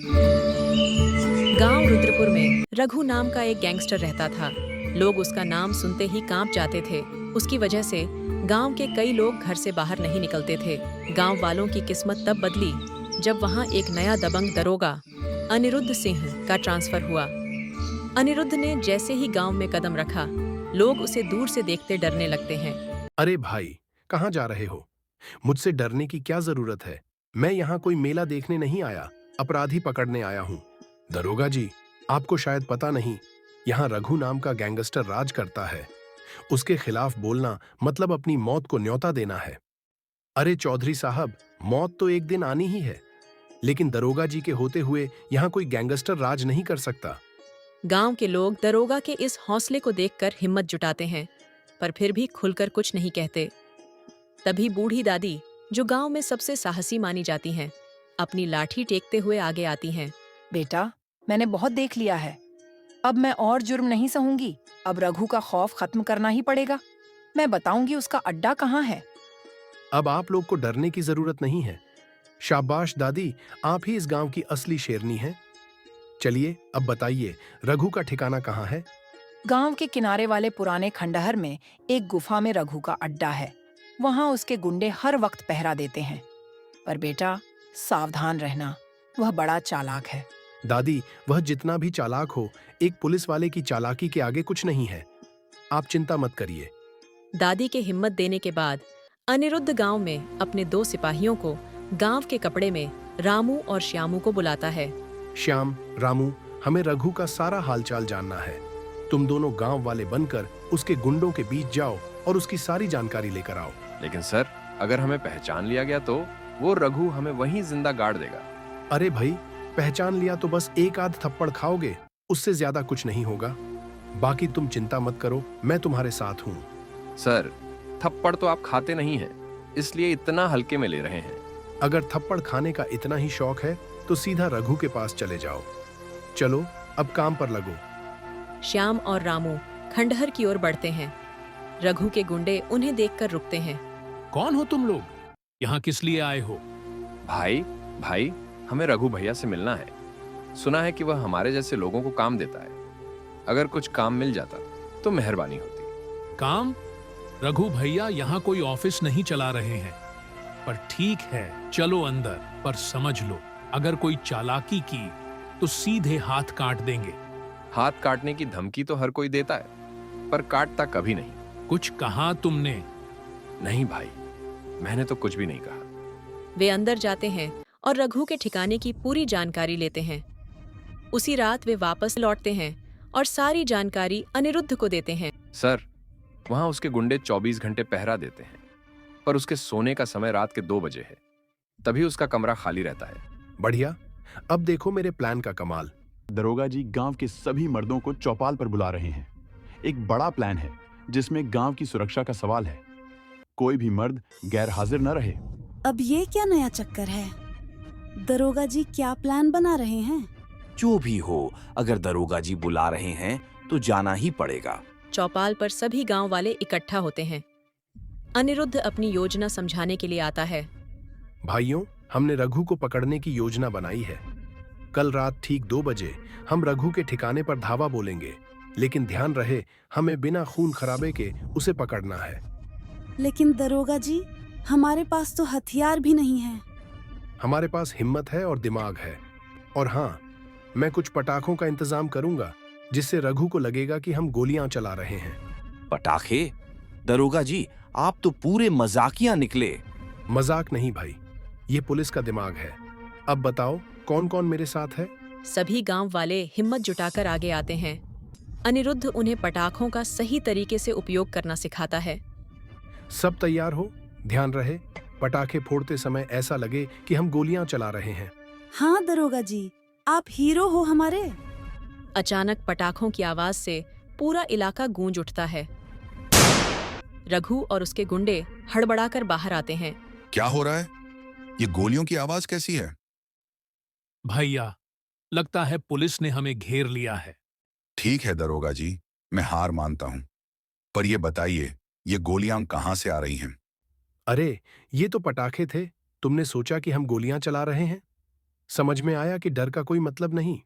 गांव रुद्रपुर में रघु नाम का एक गैंगस्टर रहता था। लोग उसका नाम सुनते ही कांप जाते थे। उसकी वजह से गांव के कई लोग घर से बाहर नहीं निकलते थे। गांव वालों की किस्मत तब बदली जब वहां एक नया दबंग दरोगा अनिरुद्ध सिंह का ट्रांसफर हुआ। अनिरुद्ध ने जैसे ही गांव में कदम रखा, लोग उसे दूर से देखते डरने लगते हैं। अरे भाई, कहाँ जा रहे हो? मुझसे डरने की क्या जरूरत है? मैं यहाँ कोई मेला देखने नहीं आया, अपराधी पकड़ने आया हूँ। दरोगा जी, आपको शायद पता नहीं, यहाँ रघु नाम का गैंगस्टर राज करता है। उसके खिलाफ बोलना मतलब अपनी मौत को न्योता देना है। अरे चौधरी साहब, मौत तो एक दिन आनी ही है, लेकिन दरोगा जी के होते हुए यहाँ कोई गैंगस्टर राज नहीं कर सकता। गांव के लोग दरोगा के इस हौसले को देखकर हिम्मत जुटाते हैं, पर फिर भी खुलकर कुछ नहीं कहते। तभी बूढ़ी दादी, जो गांव में सबसे साहसी मानी जाती हैं, अपनी लाठी टेकते हुए आगे आती हैं। बेटा, मैंने बहुत देख लिया है। अब मैं और जुर्म नहीं सहूंगी। अब रघु का खौफ खत्म करना ही पड़ेगा। मैं बताऊंगी उसका अड्डा कहाँ है। अब आप लोग को डरने की जरूरत नहीं है। शाबाश दादी, आप ही इस गांव की असली शेरनी हैं। चलिए अब बताइए, रघु का ठिकाना कहाँ है? गांव के किनारे वाले पुराने खंडहर में एक गुफा में रघु का अड्डा है। वहां उसके गुंडे हर वक्त पहरा देते हैं। पर बेटा, सावधान रहना, वह बड़ा चालाक है। दादी, वह जितना भी चालाक हो, एक पुलिस वाले की चालाकी के आगे कुछ नहीं है। आप चिंता मत करिए। दादी के हिम्मत देने के बाद अनिरुद्ध गांव में अपने 2 सिपाहियों को गांव के कपड़े में रामू और श्यामू को बुलाता है। श्याम, रामू, हमें रघु का सारा हालचाल जानना है। तुम दोनों गांव वाले बनकर उसके गुंडों के बीच जाओ और उसकी सारी जानकारी लेकर आओ। लेकिन सर, अगर हमें पहचान लिया गया तो वो रघु हमें वहीं जिंदा गाड़ देगा। अरे भाई, पहचान लिया तो बस एक आध थप्पड़ खाओगे, उससे ज्यादा कुछ नहीं होगा। बाकी तुम चिंता मत करो, मैं तुम्हारे साथ हूँ। सर, थप्पड़ तो आप खाते नहीं हैं, इसलिए इतना हल्के में ले रहे हैं। अगर थप्पड़ खाने का इतना ही शौक है तो सीधा रघु के पास चले जाओ। चलो अब काम पर लगो। श्याम और रामू खंडहर की ओर बढ़ते हैं। रघु के गुंडे उन्हें देखकर रुकते हैं। कौन हो तुम लोग? यहाँ किस लिए आए हो? भाई भाई, हमें रघु भैया से मिलना है। सुना है कि वह हमारे जैसे लोगों को काम देता है। अगर कुछ काम मिल जाता तो मेहरबानी होती। काम? रघु भैया यहाँ कोई ऑफिस नहीं चला रहे हैं। पर ठीक है, चलो अंदर। पर समझ लो, अगर कोई चालाकी की तो सीधे हाथ काट देंगे। हाथ काटने की धमकी तो हर कोई देता है, पर काटता कभी नहीं। कुछ कहा तुमने? नहीं भाई, मैंने तो कुछ भी नहीं कहा। वे अंदर जाते हैं और रघु के ठिकाने की पूरी जानकारी लेते हैं। उसी रात वे वापस लौटते हैं और सारी जानकारी अनिरुद्ध को देते हैं। सर, वहां उसके गुंडे 24 घंटे पहरा देते हैं, पर उसके सोने का समय रात के 2 बजे है। तभी उसका कमरा खाली रहता है। बढ़िया, अब देखो मेरे प्लान का कमाल। दरोगा जी गांव के सभी मर्दों को चौपाल पर बुला रहे हैं। एक बड़ा प्लान है जिसमें गांव की सुरक्षा का सवाल है। कोई भी मर्द गैर हाजिर न रहे। अब ये क्या नया चक्कर है? दरोगा जी क्या प्लान बना रहे हैं? जो भी हो, अगर दरोगा जी बुला रहे हैं तो जाना ही पड़ेगा। चौपाल पर सभी गांव वाले इकट्ठा होते हैं। अनिरुद्ध अपनी योजना समझाने के लिए आता है। भाइयों, हमने रघु को पकड़ने की योजना बनाई है। कल रात ठीक 2 बजे हम रघु के ठिकाने पर धावा बोलेंगे, लेकिन ध्यान रहे, हमें बिना खून खराबे के उसे पकड़ना है। लेकिन दरोगा जी, हमारे पास तो हथियार भी नहीं है। हमारे पास हिम्मत है और दिमाग है। और हाँ, मैं कुछ पटाखों का इंतजाम करूंगा, जिससे रघु को लगेगा कि हम गोलियां चला रहे हैं। पटाखे? दरोगा जी, आप तो पूरे मजाकिया निकले। मजाक नहीं भाई, ये पुलिस का दिमाग है। अब बताओ, कौन कौन मेरे साथ है? सभी गांव वाले हिम्मत जुटाकर आगे आते हैं। अनिरुद्ध उन्हें पटाखों का सही तरीके से उपयोग करना सिखाता है। सब तैयार हो? ध्यान रहे, पटाखे फोड़ते समय ऐसा लगे कि हम गोलियां चला रहे हैं। हाँ दरोगा जी, आप हीरो हो हमारे। अचानक पटाखों की आवाज से पूरा इलाका गूंज उठता है। रघु और उसके गुंडे हड़बड़ाकर बाहर आते हैं। क्या हो रहा है? ये गोलियों की आवाज कैसी है? भैया, लगता है पुलिस ने हमें घेर लिया है। ठीक है दरोगा जी, मैं हार मानता हूं, पर ये बताइए, ये गोलियां कहां से आ रही हैं? अरे, ये तो पटाखे थे। तुमने सोचा कि हम गोलियां चला रहे हैं? समझ में आया कि डर का कोई मतलब नहीं,